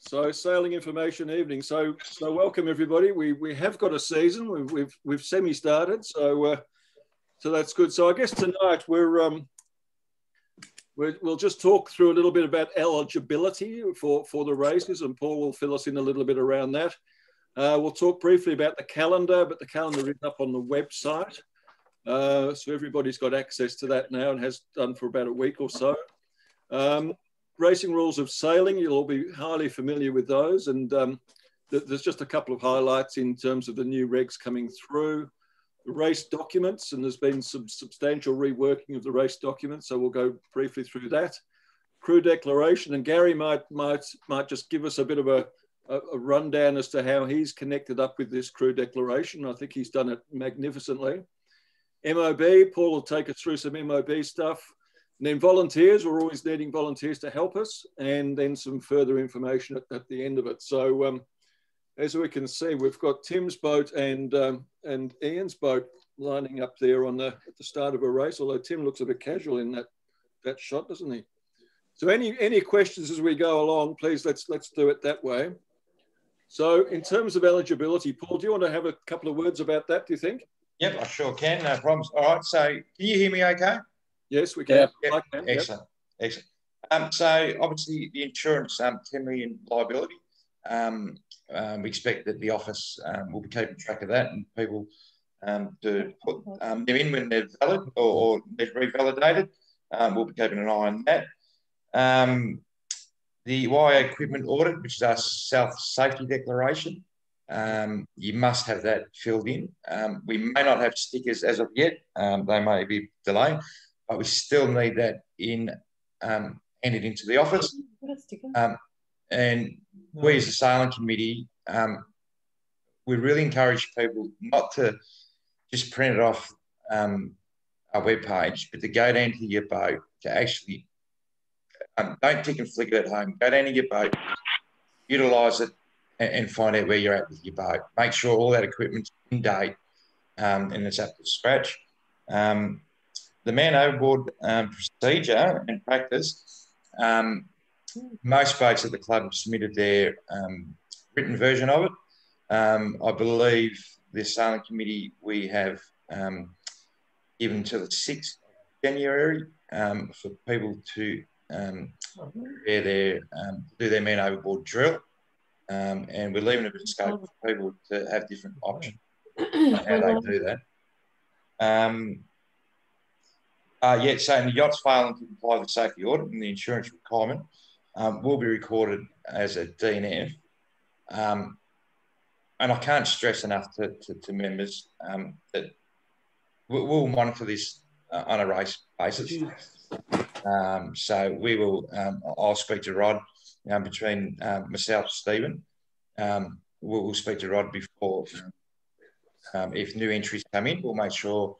So sailing information evening. So welcome everybody. We have got a season. We've semi-started. So that's good. So I guess tonight we'll just talk through a little bit about eligibility for the races, and Paul will fill us in a little bit around that. We'll talk briefly about the calendar, but the calendar is up on the website. So everybody's got access to that now and has done for about a week or so. Racing rules of sailing, you'll all be highly familiar with those. And there's just a couple of highlights in terms of the new regs coming through. The race documents, and there's been some substantial reworking of the race documents. So we'll go briefly through that. Crew declaration, and Gary might just give us a bit of a rundown as to how he's connected up with this crew declaration. I think he's done it magnificently. MOB, Paul will take us through some MOB stuff. And then volunteers, we're always needing volunteers to help us, and then some further information at the end of it. So as we can see, we've got Tim's boat and Ian's boat lining up there at the start of a race, although Tim looks a bit casual in that shot, doesn't he? So any questions as we go along, please, let's do it that way. So in terms of eligibility, Paul, do you want to have a couple of words about that, do you think? Yep, I sure can, no problems. All right, so can you hear me okay? Yes, we can. Yep. I can. Excellent, yep. Excellent. So obviously the insurance, 10 million liability. We expect that the office will be keeping track of that, and people to put them in when they're valid or they're revalidated. We'll be keeping an eye on that. The YA equipment audit, which is our self-safety declaration, you must have that filled in. We may not have stickers as of yet. They may be delayed, but we still need that handed into the office. And we as a sailing committee, we really encourage people not to just print it off our webpage, but to go down to your boat to actually, don't tick and flick it at home. Go down to your boat, utilise it, and find out where you're at with your boat. Make sure all that equipment's in date and it's up to scratch. The man overboard procedure and practice, most boats at the club have submitted their written version of it. I believe the sailing committee, we have given until the 6th of January for people to do their man overboard drill. And we're leaving a bit of scope for people to have different options on how they do that. So in the yachts failing to comply with the safety audit and the insurance requirement will be recorded as a DNF. And I can't stress enough to members that we'll monitor this on a race basis. So we will, I'll speak to Rod between myself, Stephen. We'll speak to Rod before, if new entries come in, we'll make sure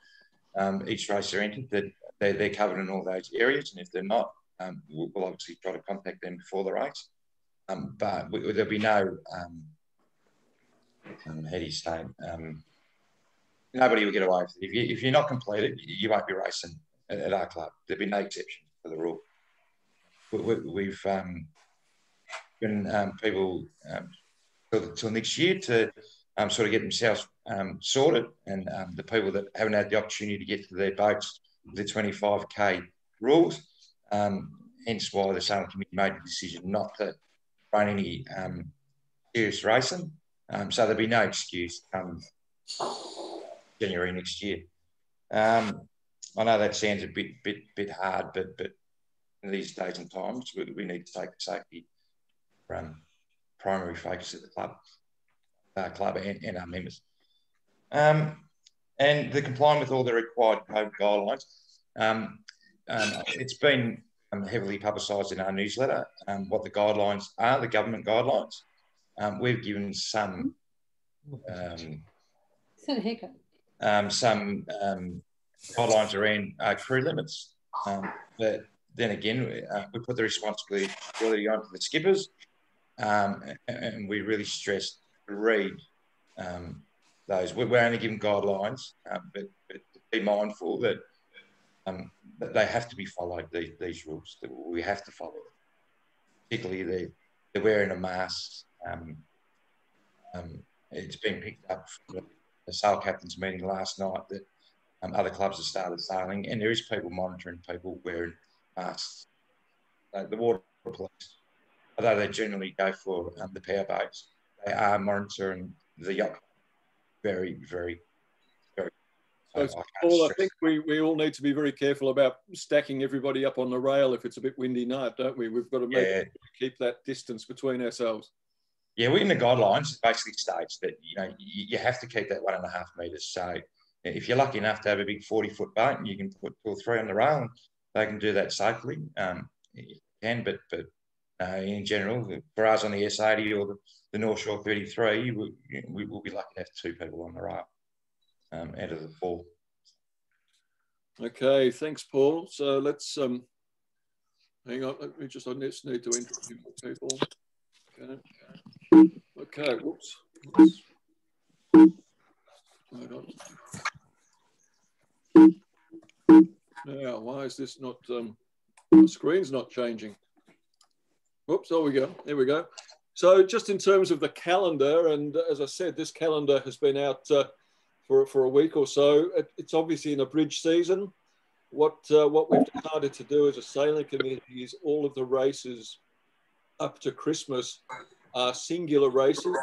each race they're entered that they're covered in all those areas, and if they're not, we'll obviously try to contact them before the race. But there'll be no, how do you say, nobody will get away with it. If you're not completed, you won't be racing at our club. There'll be no exception for the rule. We've given people till next year to sort of get themselves sorted, and the people that haven't had the opportunity to get to their boats, the 25k rules, hence why the sailing committee made the decision not to run any serious racing. So there'll be no excuse come January next year. I know that sounds a bit hard, but in these days and times, we need to take the safety primary focus at the club, and our members. And they're complying with all the required COVID guidelines. It's been heavily publicised in our newsletter what the guidelines are, the government guidelines. We've given some guidelines around crew limits, but then again, we put the responsibility onto the skippers, and we really stress to read those. We're only giving guidelines, but be mindful that they have to be followed, these rules, that we have to follow, particularly they're wearing a mask. It's been picked up from the sale captain's meeting last night that other clubs have started sailing, and there is people monitoring people wearing masks. The water police, although they generally go for the power boats, they are monitoring the yacht very, very, very. So, Paul, I think we all need to be very careful about stacking everybody up on the rail if it's a bit windy night, don't we? We've got to make sure keep that distance between ourselves. Yeah, we're in the guidelines. It basically states that you have to keep that 1.5 metres. So if you're lucky enough to have a big 40-foot boat and you can put 2 or 3 on the rail, and they can do that safely. You can, but in general, for us on the S80 or the North Shore 33, we will be lucky to have 2 people on the rail out of the 4. Okay, thanks, Paul. So let's hang on. I just need to enter a few more people. Okay. Whoops. Hold on. Now, why is this not? The screen's not changing. Whoops. There we go. There we go. So, just in terms of the calendar, and as I said, this calendar has been out for a week or so. It's obviously in a bridge season. What we've decided to do as a sailing community is all of the races up to Christmas are singular races.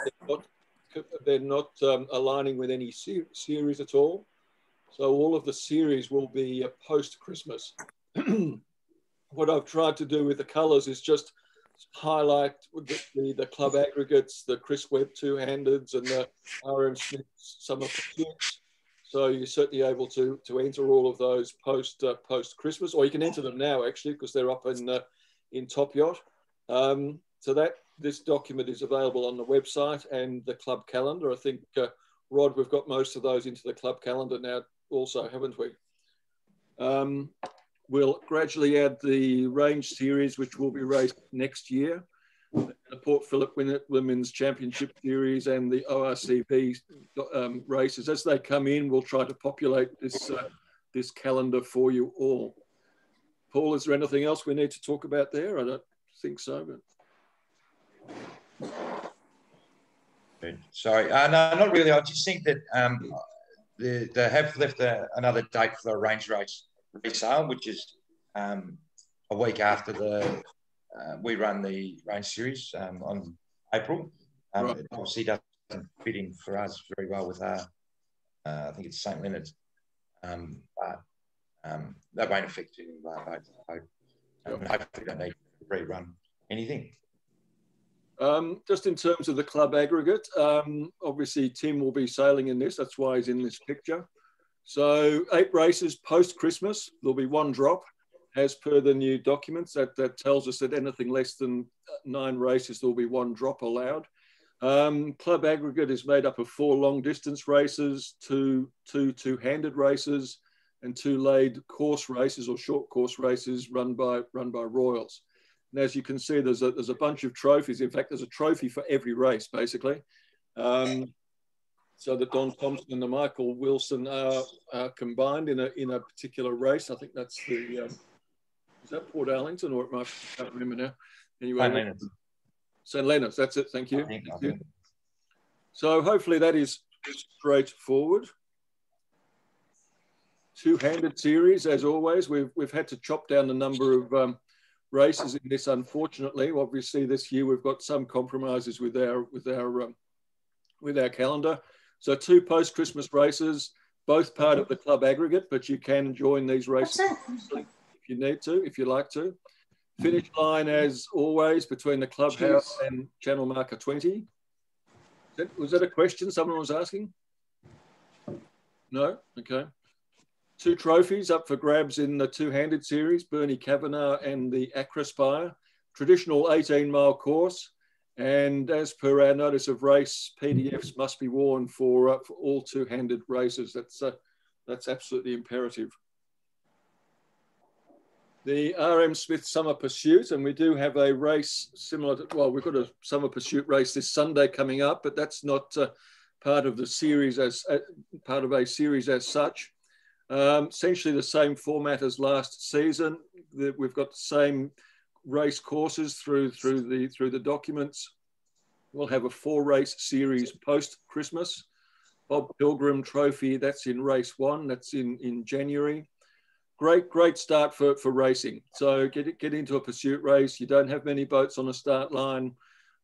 They're not aligning with any series at all. So all of the series will be post-Christmas. What I've tried to do with the colours is just highlight the club aggregates, the Chris Webb two-handeds and the RM Smith summer pursuits. So you're certainly able to enter all of those post-Christmas, or you can enter them now actually because they're up in Top Yacht. So that this document is available on the website and the club calendar. I think, Rod, we've got most of those into the club calendar now also, haven't we? We'll gradually add the range series, which will be raced next year. The Port Phillip Women's Championship Series and the ORCP races. As they come in, we'll try to populate this calendar for you all. Paul, is there anything else we need to talk about there? I don't think so, but... Sorry, no, not really. I just think that they have left another date for the range race resale, which is a week after we run the range series on April. Right. It obviously doesn't fit in for us very well with our, I think it's St. Leonard's, but that won't affect you in Barbados. Hopefully we don't need to rerun anything. Just in terms of the club aggregate, obviously Tim will be sailing in this. That's why he's in this picture. So 8 races post-Christmas. There'll be 1 drop as per the new documents. That tells us that anything less than 9 races, there'll be 1 drop allowed. Club aggregate is made up of 4 long distance races, 2 two-handed races, and 2 laid course races or short course races run by Royals. And as you can see, there's a bunch of trophies. In fact, there's a trophy for every race, basically. So that Don Thompson and the Michael Wilson are combined in a particular race. I think that's the is that Port Arlington or I can't remember now. Anyway, St. Leonard's. That's it. Thank you. Thank you. So hopefully that is straightforward. Two-handed series, as always. We've had to chop down the number of races in this, unfortunately. Obviously, this year we've got some compromises with our calendar. So 2 post-Christmas races, both part of the club aggregate, but you can join these races if you need to, if you like to. Finish line, as always, between the clubhouse and channel marker 20. Was that a question someone was asking? No? Okay. 2 trophies up for grabs in the two-handed series, Bernie Kavanagh and the Acrospire. Traditional 18-mile course. And as per our notice of race, PDFs must be worn for all two-handed races. That's absolutely imperative. The RM Smith Summer Pursuit, and we do have a race similar to, well, we've got a Summer Pursuit race this Sunday coming up, but that's not part of the series as part of a series as such. Essentially the same format as last season. We've got the same race courses through the documents. We'll have a 4-race series post-Christmas. Bob Pilgrim Trophy, that's in race 1, that's in January. Great start for racing. So get into a pursuit race. You don't have many boats on the start line.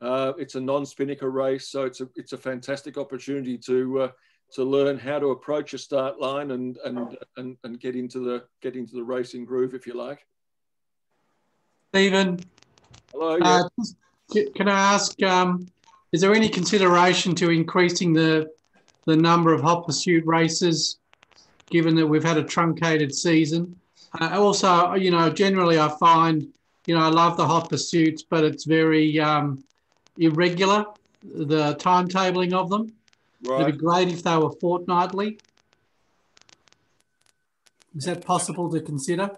It's a non-spinnaker race, so it's a fantastic opportunity to learn how to approach a start line and get into the racing groove, if you like. Stephen, hello. Yeah. Can I ask, is there any consideration to increasing the number of hot pursuit races, given that we've had a truncated season? Also, you know, generally I find, you know, I love the hot pursuits, but it's very irregular, the timetabling of them. Right. It'd be great if they were fortnightly. Is that possible to consider?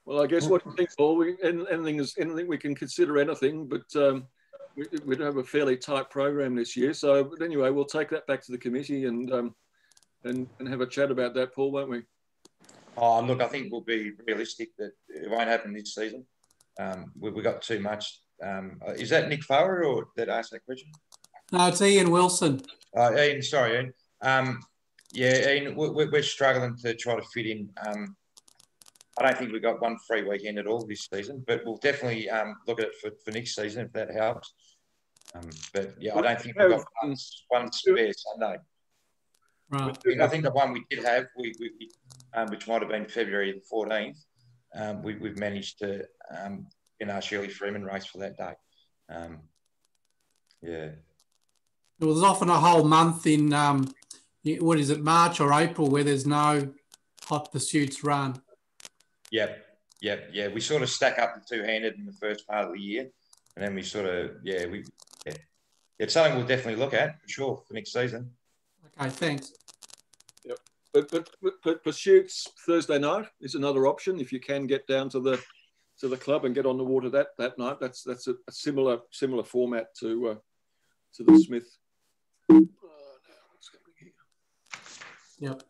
Well, I guess what you think, Paul, anything we can consider anything, but we don't have a fairly tight program this year. So but anyway, we'll take that back to the committee and have a chat about that, Paul, won't we? Oh, look, I think we'll be realistic that it won't happen this season. We've got too much. Is that Nick Farrer or that asked that question? No, it's Ian Wilson. Ian, sorry, Ian. Yeah, Ian, we're struggling to try to fit in. I don't think we've got one free weekend at all this season, but we'll definitely look at it for next season if that helps. But yeah, I don't think we've got one spare Sunday. Right. I think the one we did have, which might have been February the 14th, we've managed to Shirley Freeman race for that day. Yeah. Well, there's often a whole month in, what is it, March or April, where there's no hot pursuits run. Yeah. We sort of stack up the two-handed in the first part of the year, and then we sort of, it's something we'll definitely look at for sure for next season. Okay, thanks. Yep. But pursuits Thursday night is another option if you can get down to the club and get on the water that night. That's a similar format to the Smith. Yep.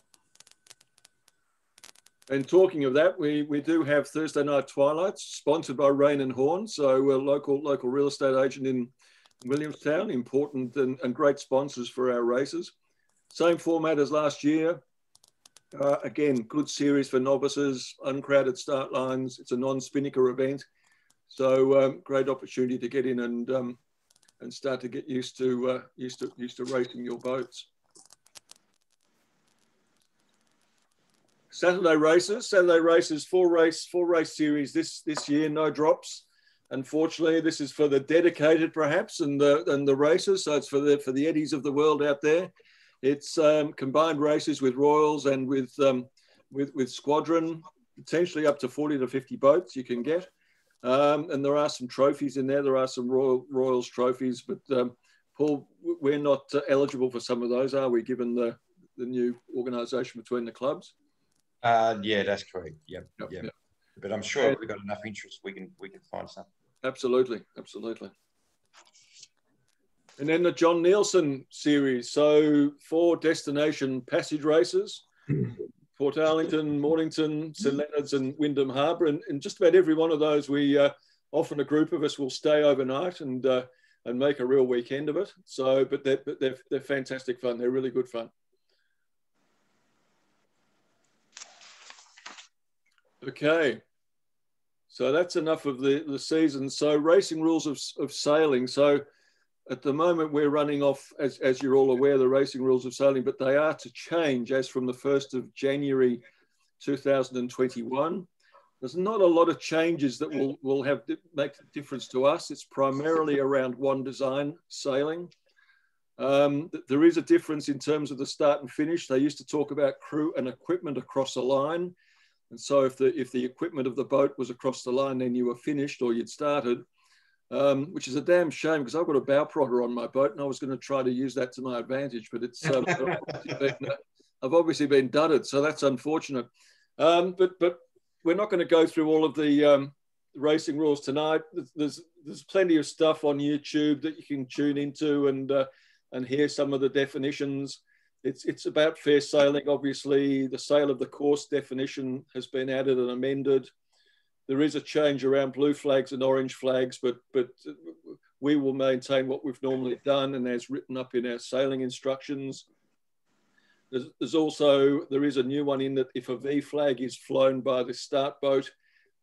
And talking of that, we do have Thursday night twilights sponsored by Rain and Horn. So a local real estate agent in Williamstown, important and great sponsors for our races. Same format as last year. Again, good series for novices, uncrowded start lines. It's a non-spinnaker event. So great opportunity to get in and start to get used to racing your boats. Saturday races, four race series this year, no drops. Unfortunately, this is for the dedicated perhaps and the racers. So it's for the Eddies of the world out there. It's combined races with Royals and with Squadron, potentially up to 40 to 50 boats you can get. And there are some trophies in there. There are some Royals trophies, but Paul, we're not eligible for some of those, are we, given the new organisation between the clubs? Yeah, that's correct. Yep. But I'm sure if we've got enough interest, we can find something. Absolutely. And then the John Nielsen series. So 4 destination passage races, Port Arlington, Mornington, St Leonards and Wyndham Harbour. And just about every one of those, we often a group of us will stay overnight and make a real weekend of it. So, but they're fantastic fun. They're really good fun. Okay, so that's enough of the season. So racing rules of sailing. So at the moment we're running off, as you're all aware, the racing rules of sailing, but they are to change as from the 1st of January 2021. There's not a lot of changes that will make a difference to us. It's primarily around one design sailing. There is a difference in terms of the start and finish. They used to talk about crew and equipment across a line. And so if the equipment of the boat was across the line, then you were finished or you'd started, which is a damn shame because I've got a bow prodder on my boat and I was going to try to use that to my advantage, but it's I've obviously been dudded, so that's unfortunate. But we're not going to go through all of the racing rules tonight. There's plenty of stuff on YouTube that you can tune into and hear some of the definitions. It's about fair sailing, obviously. The sail of the course definition has been added and amended. there is a change around blue flags and orange flags, but we will maintain what we've normally done and as written up in our sailing instructions. There is a new one in that if a V flag is flown by the start boat,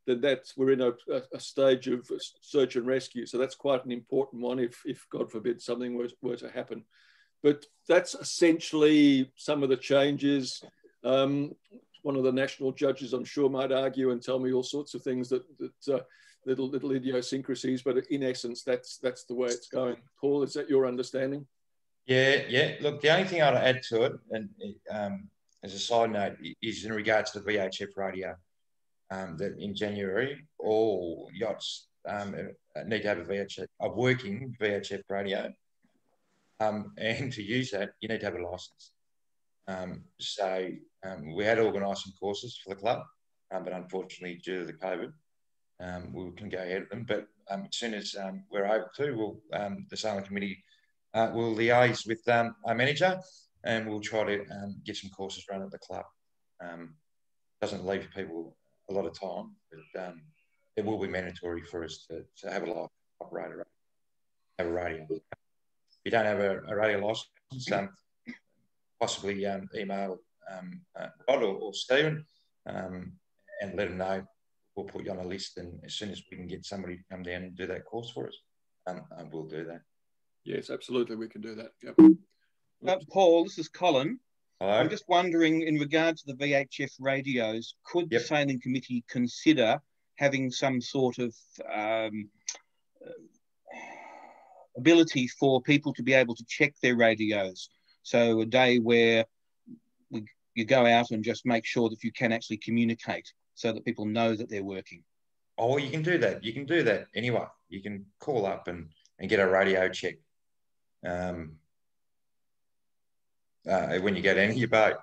then we're in a stage of search and rescue. So that's quite an important one if God forbid something were to happen. But that's essentially some of the changes. One of the national judges, I'm sure, might argue and tell me all sorts of things that little idiosyncrasies, but in essence, that's the way it's going. Paul, is that your understanding? Yeah. Look, the only thing I'd add to it, and as a side note, is in regards to the VHF radio. That in January, all yachts need to have a working VHF radio, and to use that, you need to have a license. We had organised some courses for the club, but unfortunately, due to the COVID, we couldn't go ahead with them. But as soon as we're able to, the sailing committee will liaise with our manager, and we'll try to get some courses run at the club. Doesn't leave people a lot of time, but it will be mandatory for us to have a live operator, have a radio. If you don't have a radio license, possibly email Rod or Stephen and let them know. We'll put you on a list, and as soon as we can get somebody to come down and do that course for us, we'll do that. Yes, absolutely, we can do that. Yep. Paul, this is Colin. Hello? I'm just wondering, in regard to the VHF radios, could the sailing committee consider having some sort of ability for people to be able to check their radios? So a day where you go out and just make sure that you can actually communicate so that people know that they're working. Oh, well, you can do that. You can do that anyway. You can call up and get a radio check when you get into your boat.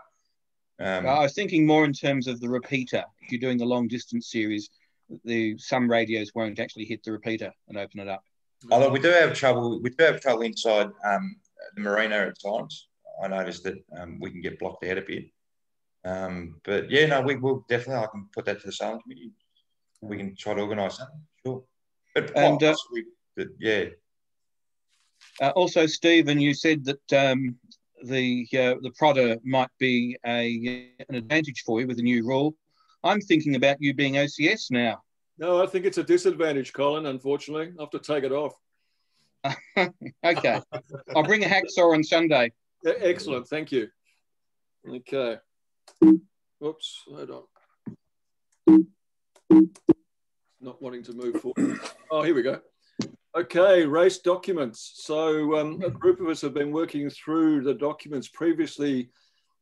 I was thinking more in terms of the repeater. If you're doing the long distance series, some radios won't actually hit the repeater and open it up. Although we do have trouble. We do have trouble inside the marina at times. I noticed that we can get blocked out a bit. But yeah, no, we will definitely. I can put that to the sailing committee. We can try to organise that. Sure. But possibly, yeah. Also, Stephen, you said that the prodder might be an advantage for you with the new rule. I'm thinking about you being OCS now. No, I think it's a disadvantage, Colin, unfortunately. I'll have to take it off. Okay. I'll bring a hacksaw on Sunday. Excellent, thank you. Okay. Oops, hold on. Not wanting to move forward. Oh, here we go. Okay, race documents. So a group of us have been working through the documents previously.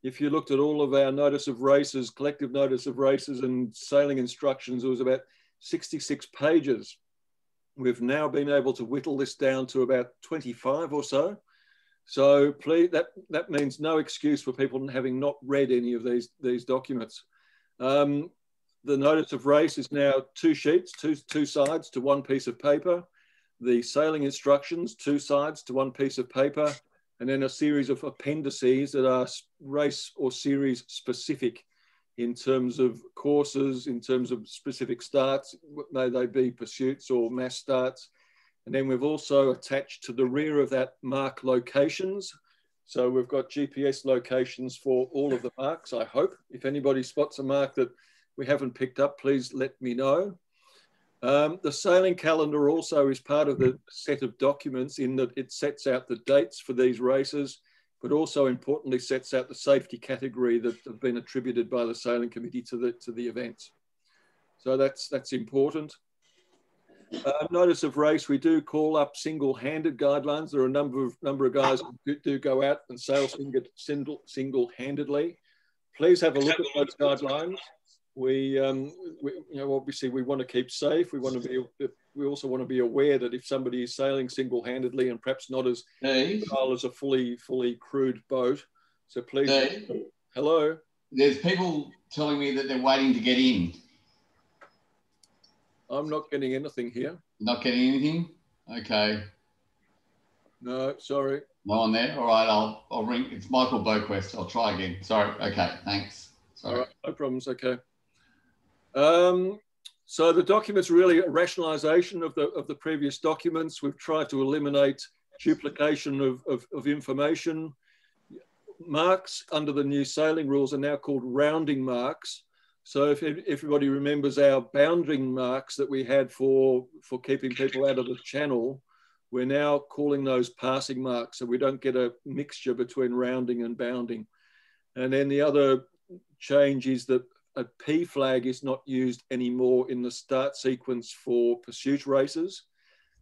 If you looked at all of our notice of races, collective notice of races and sailing instructions, it was about 66 pages. We've now been able to whittle this down to about 25 or so. So please, that means no excuse for people having not read any of these documents. The notice of race is now 2 sheets, two sides to 1 piece of paper. The sailing instructions, 2 sides to 1 piece of paper, and then a series of appendices that are race or series specific in terms of courses, in terms of specific starts, may they be pursuits or mass starts. And then we've also attached to the rear of that mark locations. So we've got GPS locations for all of the marks, I hope. If anybody spots a mark that we haven't picked up, please let me know. The sailing calendar also is part of the set of documents in that it sets out the dates for these races, but also importantly sets out the safety category that have been attributed by the sailing committee to the events. So that's important. Notice of race, we do call up single-handed guidelines. There are a number of guys who do go out and sail single-handedly. Please have a look at those guidelines. We obviously we want to keep safe. We also want to be aware that if somebody is sailing single-handedly and perhaps not as well as a fully crewed boat, so please. Hello. There's people telling me that they're waiting to get in. I'm not getting anything here. Not getting anything? Okay. No, sorry. No one there? All right, I'll ring. It's Michael Boquest. I'll try again. Sorry. Okay, thanks. Sorry. All right, no problems. Okay. So the document's really a rationalisation of the previous documents. We've tried to eliminate duplication of information. Marks under the new sailing rules are now called rounding marks. So if everybody remembers our bounding marks that we had for keeping people out of the channel, we're now calling those passing marks, so we don't get a mixture between rounding and bounding. And then the other change is that a P flag is not used anymore in the start sequence for pursuit races,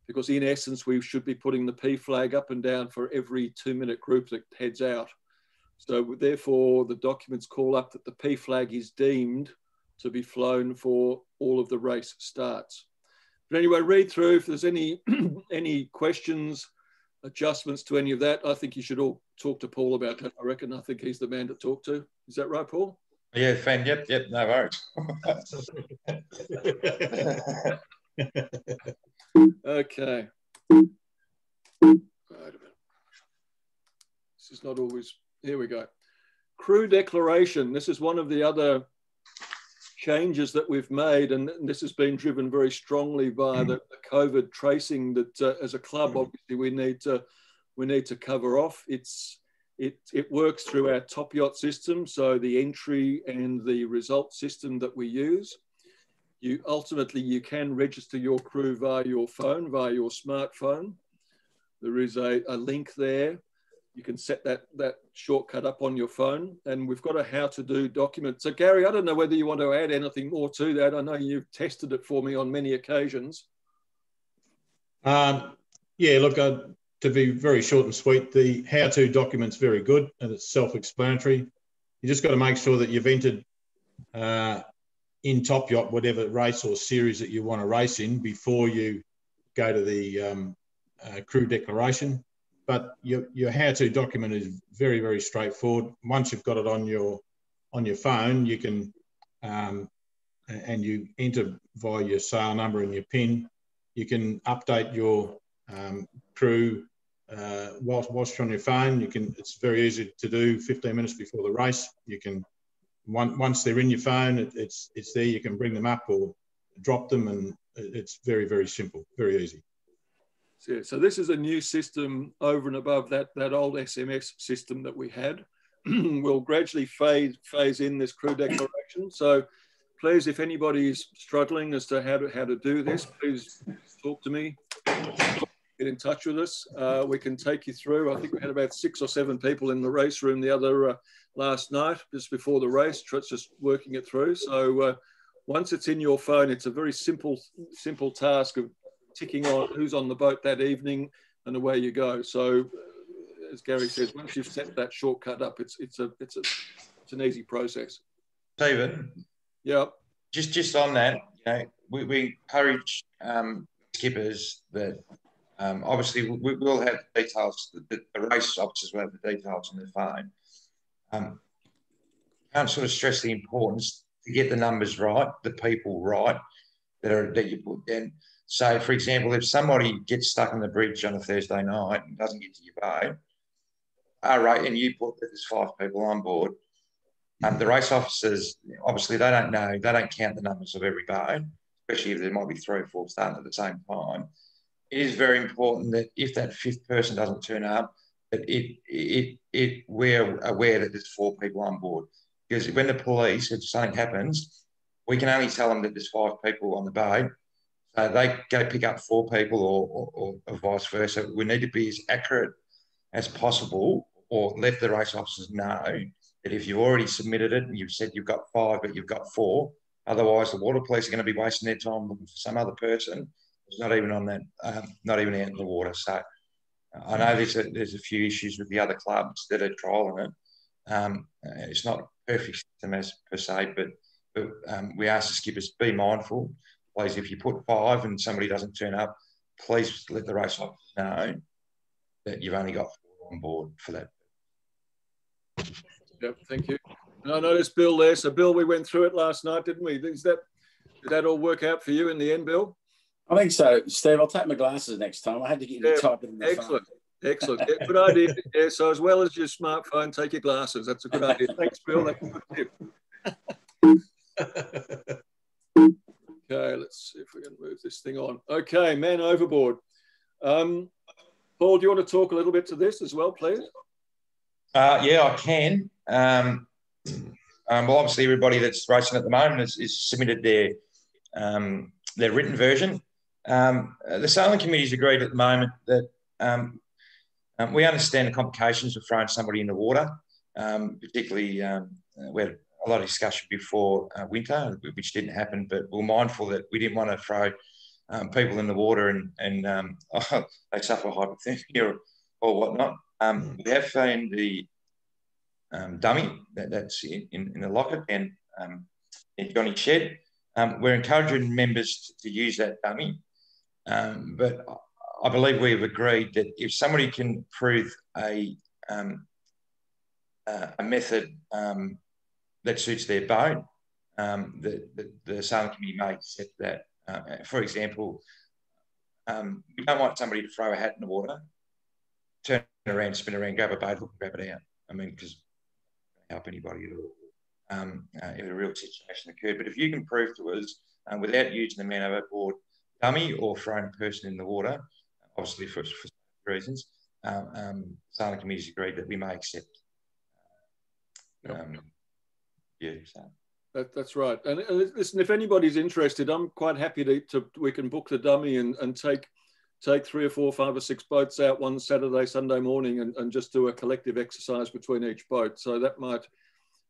because in essence, we should be putting the P flag up and down for every 2-minute group that heads out. So therefore, the documents call up that the P flag is deemed to be flown for all of the race starts. But anyway, read through. If there's any questions, adjustments to any of that, I think you should all talk to Paul about that. I reckon. I think he's the man to talk to. Is that right, Paul? Yeah, fan. Yep, no worries. Okay. Wait a minute. This is not always, here we go. Crew declaration. This is one of the other changes that we've made, and this has been driven very strongly by the COVID tracing that as a club, obviously we need to cover off. It works through our top yacht system, so the entry and the result system that we use. Ultimately, you can register your crew via your phone, via your smartphone. There is a link there. You can set that shortcut up on your phone, and we've got a how-to-do document. So, Gary, I don't know whether you want to add anything more to that. I know you've tested it for me on many occasions. Yeah, look, to be very short and sweet, the how-to document's very good and it's self-explanatory. You just got to make sure that you've entered in Top Yacht whatever race or series that you want to race in before you go to the crew declaration. But your how-to document is very, very straightforward. Once you've got it on your phone, you can and you enter via your sail number and your PIN. You can update your crew whilst you're on your phone. It's very easy to do. 15 minutes before the race, you can once they're in your phone, it's there. You can bring them up or drop them, and it's very, very simple, very easy. So this is a new system over and above that old SMS system that we had. We'll gradually phase in this crew declaration. So please, if anybody is struggling as to how to do this, please talk to me. Get in touch with us. We can take you through. I think we had about 6 or 7 people in the race room the other last night, just before the race, just working it through. So once it's in your phone, it's a very simple task of ticking on who's on the boat that evening, and away you go. So, as Gary says, once you've set that shortcut up, it's an easy process. Stephen, yeah, just on that, we encourage skippers that obviously we will have the details. The race officers will have the details on their phone. Can't sort of stress the importance to get the numbers right, the people right that you put in. So, for example, if somebody gets stuck on the bridge on a Thursday night and doesn't get to your boat, and you put that there's 5 people on board, the race officers, obviously, they don't know, they don't count the numbers of every boat, especially if there might be 3 or 4 starting at the same time. It is very important that if that 5th person doesn't turn up, that we're aware that there's 4 people on board. Because when the police, if something happens, we can only tell them that there's 5 people on the boat. They go pick up 4 people or vice versa. We need to be as accurate as possible, or let the race officers know that if you've already submitted it and you've said you've got 5 but you've got 4, otherwise the water police are going to be wasting their time looking for some other person who's not even on that, not even out in the water. So I know there's a few issues with the other clubs that are trialling it. It's not a perfect system as per se, but we ask the skippers be mindful. Please, if you put 5 and somebody doesn't turn up, please let the race officers know that you've only got 4 on board for that. Yep, thank you. And I noticed Bill there. So, Bill, we went through it last night, didn't we? Did that all work out for you in the end, Bill? I think so, Steve. I'll take my glasses next time. I had to get you to type it in the excellent. phone. Excellent. Yeah, good idea. Yeah, so as well as your smartphone, take your glasses. That's a good idea. Thanks, Bill. That's a good tip. Okay. Okay, let's see if we can move this thing on. Okay, man overboard. Paul, do you want to talk a little bit to this as well, please? Yeah, I can. Well, obviously, everybody that's racing at the moment is submitted their written version. The sailing committee's agreed at the moment that we understand the complications of throwing somebody in the water, particularly we had a lot of discussion before winter, which didn't happen, but we're mindful that we didn't want to throw people in the water and they suffer hypothermia or whatnot. We have found the dummy that's in the locker and in Johnny's shed. We're encouraging members to use that dummy, but I believe we've agreed that if somebody can prove a method that suits their boat, the sailing committee may accept that. For example, we don't want somebody to throw a hat in the water, turn around, spin around, grab a boat hook and grab it out. I mean, because help anybody at all if a real situation occurred. But if you can prove to us without using the man overboard dummy or throwing a person in the water, obviously for reasons, sailing committee's agreed that we may accept. Yeah, so. That's right. And listen, if anybody's interested, I'm quite happy to we can book the dummy and take 3 or 4, 5 or 6 boats out one Saturday, Sunday morning and just do a collective exercise between each boat. So that might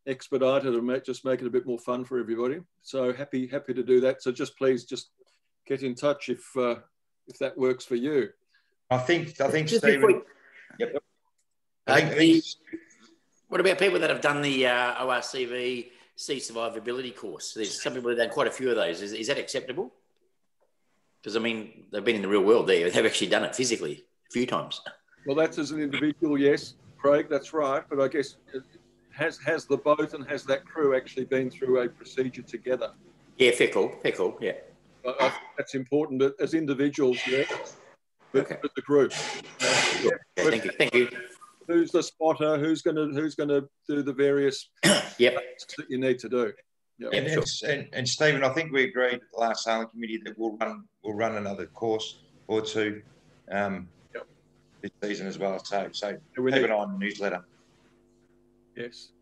expedite it and just make it a bit more fun for everybody. So happy to do that. So please get in touch if that works for you. I think Stephen. Yep. What about people that have done the ORCV sea survivability course? There's some people that have done quite a few of those. Is that acceptable? Because, I mean, they've been in the real world there. They've actually done it physically a few times. Well, that's as an individual, yes, Craig, that's right. But I guess has the boat and has that crew actually been through a procedure together? Yeah, fair call, yeah. I think that's important, but as individuals, yeah, but the group. Yeah, thank you. Who's the spotter? Who's going to do the various tasks that you need to do? Yep. And Stephen, I think we agreed at the last sailing committee that we'll run another course or two this season as well. So keep an eye on the newsletter. Yes.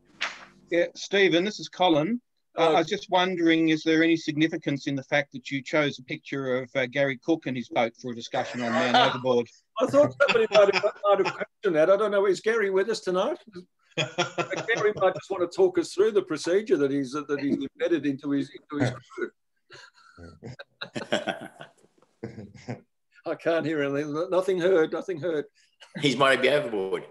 Yeah, Stephen, this is Colin. I was just wondering, is there any significance in the fact that you chose a picture of Gary Cook and his boat for a discussion on Man Overboard? I thought somebody might have questioned that. I don't know. Is Gary with us tonight? Gary might just want to talk us through the procedure that he's embedded into his crew. I can't hear anything. Nothing heard. He's might be overboard.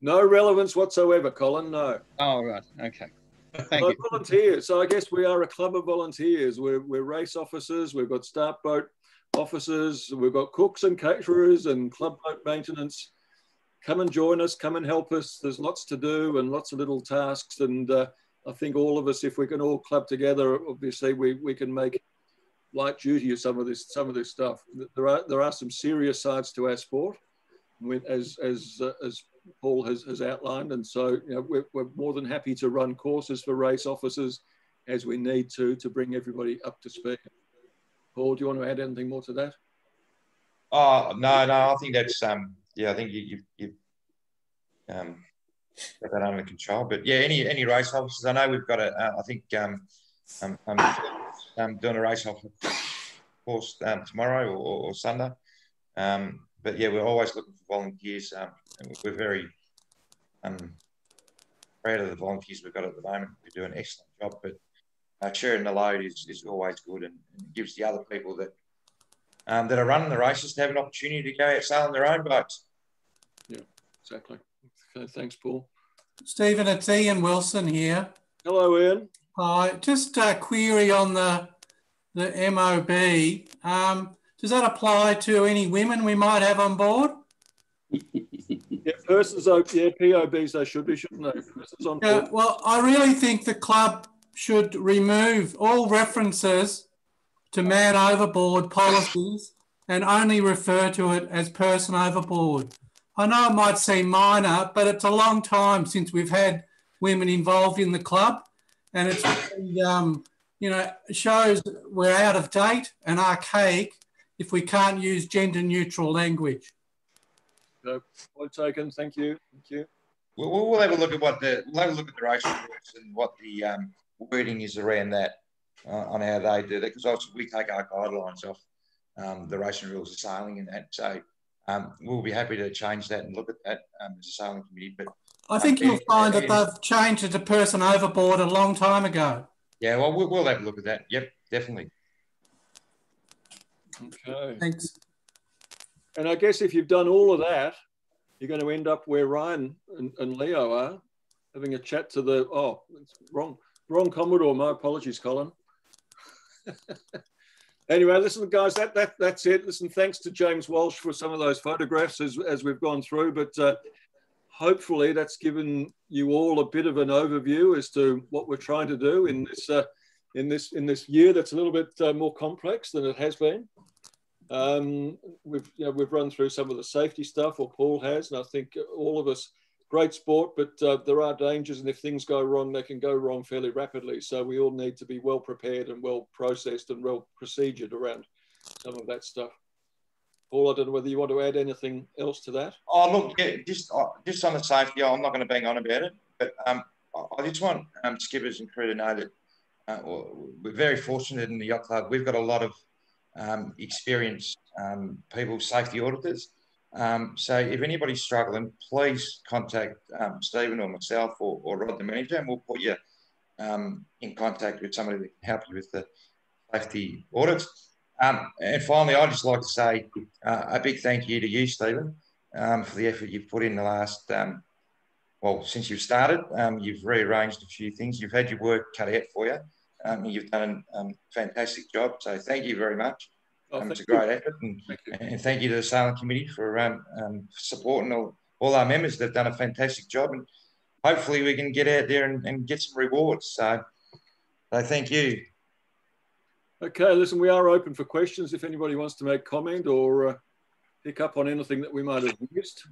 No relevance whatsoever, Colin. No. Oh, right. Okay. Thank you. Volunteers. So I guess we are a club of volunteers. We're race officers. We've got start boat officers. We've got cooks and caterers and club boat maintenance. Come and join us. Come and help us. There's lots to do and lots of little tasks. And I think all of us, if we can all club together, obviously we can make light duty of some of this stuff. There are some serious sides to our sport, as Paul has outlined, and so we're more than happy to run courses for race officers as we need to bring everybody up to speed. Paul, do you want to add anything more to that? Oh no, I think that's I think you've got that under control. But yeah, any race officers, I know we've got I think I'm doing a race officer course tomorrow or Sunday. But yeah, we're always looking for volunteers. We're very proud of the volunteers we've got at the moment. We do an excellent job, but sharing the load is always good, and it gives the other people that are running the races to have an opportunity to go out sailing their own boats. Yeah, exactly. Okay, thanks, Paul. Stephen, it's Ian Wilson here. Hello, Ian. Hi. Just a query on the MOB. Does that apply to any women we might have on board? Yeah, persons, POBs, they should be, shouldn't they? Persons on board. Well, I really think the club should remove all references to man overboard policies and only refer to it as person overboard. I know it might seem minor, but it's a long time since we've had women involved in the club, and it's really you know, shows we're out of date and archaic if we can't use gender-neutral language. No, point taken. Thank you. Thank you. We'll have a look at what the racing rules and what the wording is around that on how they do that, because obviously we take our guidelines off the racing rules of sailing and that. So we'll be happy to change that and look at that as a sailing committee. But I think you'll find that they've changed it to person overboard a long time ago. Yeah, well, we'll have a look at that. Yep, definitely. Okay. Thanks. And I guess if you've done all of that, you're going to end up where Ryan and Leo are, having a chat to the, oh, it's wrong Commodore. My apologies, Colin. Anyway, listen, guys, that's it. Listen, thanks to James Walsh for some of those photographs as we've gone through, but hopefully that's given you all a bit of an overview as to what we're trying to do in this year that's a little bit more complex than it has been. We've run through some of the safety stuff, or Paul has, and I think all of us, great sport, but there are dangers, and if things go wrong, they can go wrong fairly rapidly. So we all need to be well prepared and well processed and well procedured around some of that stuff. Paul, I don't know whether you want to add anything else to that. Oh, look, yeah, just on the safety, I'm not going to bang on about it, but I just want skippers and crew to know that we're very fortunate in the yacht club. We've got a lot of experienced people, safety auditors. So if anybody's struggling, please contact Stephen or myself or Rod, the manager, and we'll put you in contact with somebody that can help you with the safety audits. And finally, I'd just like to say a big thank you to you, Stephen, for the effort you've put in the last, since you've started. You've rearranged a few things. You've had your work cut out for you. You've done a fantastic job. So thank you very much. It's a great effort. And thank you to the Sailing Committee for supporting all our members. They've done a fantastic job. And hopefully we can get out there and get some rewards. So thank you. Okay, listen, we are open for questions if anybody wants to make comment or pick up on anything that we might have missed.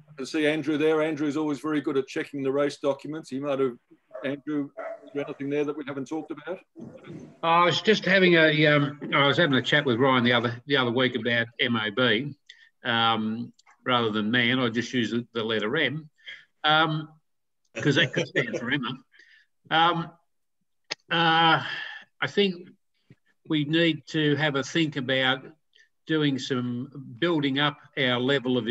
I can see Andrew there. Andrew is always very good at checking the race documents. He might have, Andrew, is there anything there that we haven't talked about? I was just having I was having a chat with Ryan the other week about MOB rather than man. I just use the letter M because that could stand for Emma. I think we need to have a think about doing some building up our level of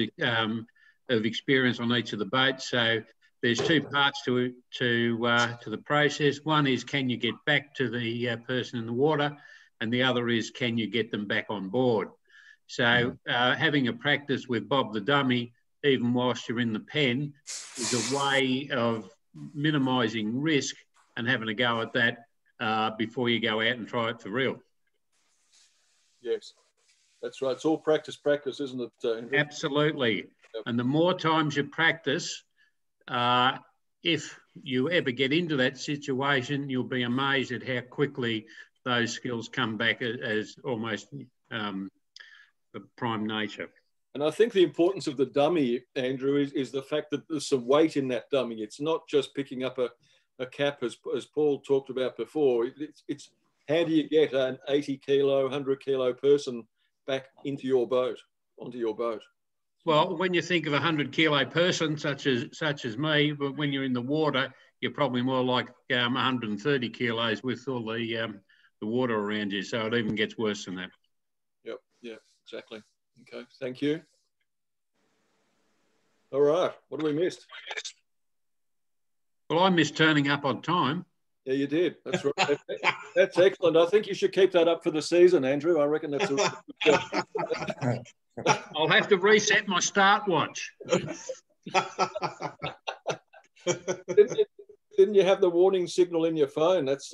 experience on each of the boats. So there's two parts to the process. One is, can you get back to the person in the water, and the other is, can you get them back on board? So having a practice with Bob the dummy, even whilst you're in the pen, is a way of minimising risk and having a go at that before you go out and try it for real. Yes, that's right. It's all practice, isn't it, Andrew? Absolutely. Yep. And the more times you practice, if you ever get into that situation, you'll be amazed at how quickly those skills come back as almost prime nature. And I think the importance of the dummy, Andrew, is the fact that there's some weight in that dummy. It's not just picking up a cap, as Paul talked about before. It's how do you get an 80 kilo, 100 kilo person back into your boat, onto your boat? Well, when you think of a 100 kilo person, such as me, but when you're in the water, you're probably more like 130 kilos with all the water around you. So it even gets worse than that. Yep. Yeah, exactly. Okay. Thank you. All right. What have we missed? Well, I missed turning up on time. Yeah, you did. That's right. That's excellent. I think you should keep that up for the season, Andrew. I reckon that's a good job. I'll have to reset my start watch. Didn't you have the warning signal in your phone? That's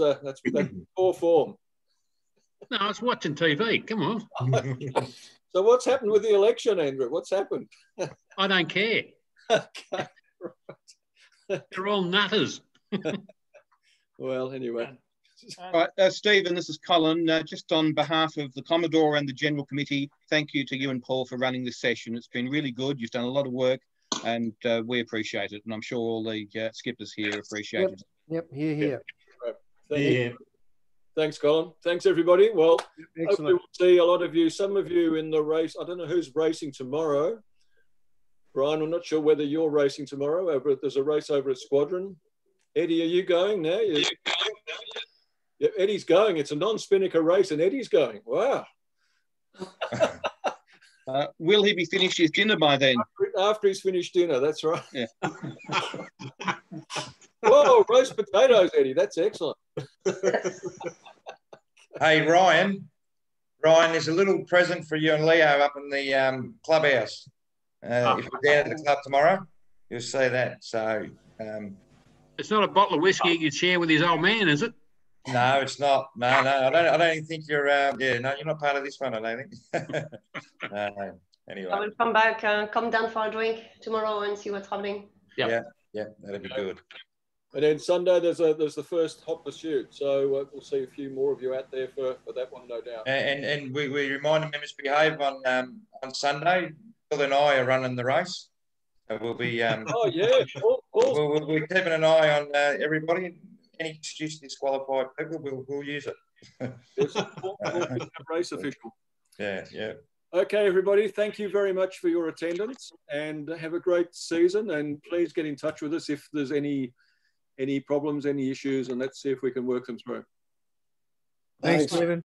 poor form. No, I was watching TV. Come on. So what's happened with the election, Andrew? What's happened? I don't care. Okay, right. They're all nutters. Well, anyway. All right, Stephen, this is Colin. Just on behalf of the Commodore and the General Committee, thank you to you and Paul for running this session. It's been really good. You've done a lot of work, and we appreciate it. And I'm sure all the skippers here appreciate it. Yep, here. Right. Thank you. Thanks, Colin. Thanks, everybody. Well, hopefully Excellent. we'll see a lot of you, some of you in the race. I don't know who's racing tomorrow. Brian, I'm not sure whether you're racing tomorrow. There's a race over at Squadron. Eddie, are you going now? Yeah, Eddie's going. It's a non-Spinnaker race and Eddie's going. Wow. Will he be finished his dinner by then? After he's finished dinner, that's right. Yeah. Whoa, roast potatoes, Eddie. That's excellent. Hey, Ryan. Ryan, there's a little present for you and Leo up in the clubhouse. If you're down at the club tomorrow, you'll see that. So it's not a bottle of whiskey you can share with his old man, is it? no, it's not. No, I don't even think you're. Yeah, no, you're not part of this one. I don't think. No. Anyway, I will come back, come down for a drink tomorrow and see what's happening. Yeah, that'd be good. And then Sunday, there's the first hot pursuit. So we'll see a few more of you out there for that one, no doubt. And we remind the members to behave on Sunday. Bill and I are running the race. So we'll be. Oh yeah. We'll be keeping an eye on everybody. Any excuse to disqualified people, we'll use it. Race official. Yeah. Okay, everybody. Thank you very much for your attendance, and have a great season. And please get in touch with us if there's any problems, any issues, and let's see if we can work them through. Thanks, Stephen.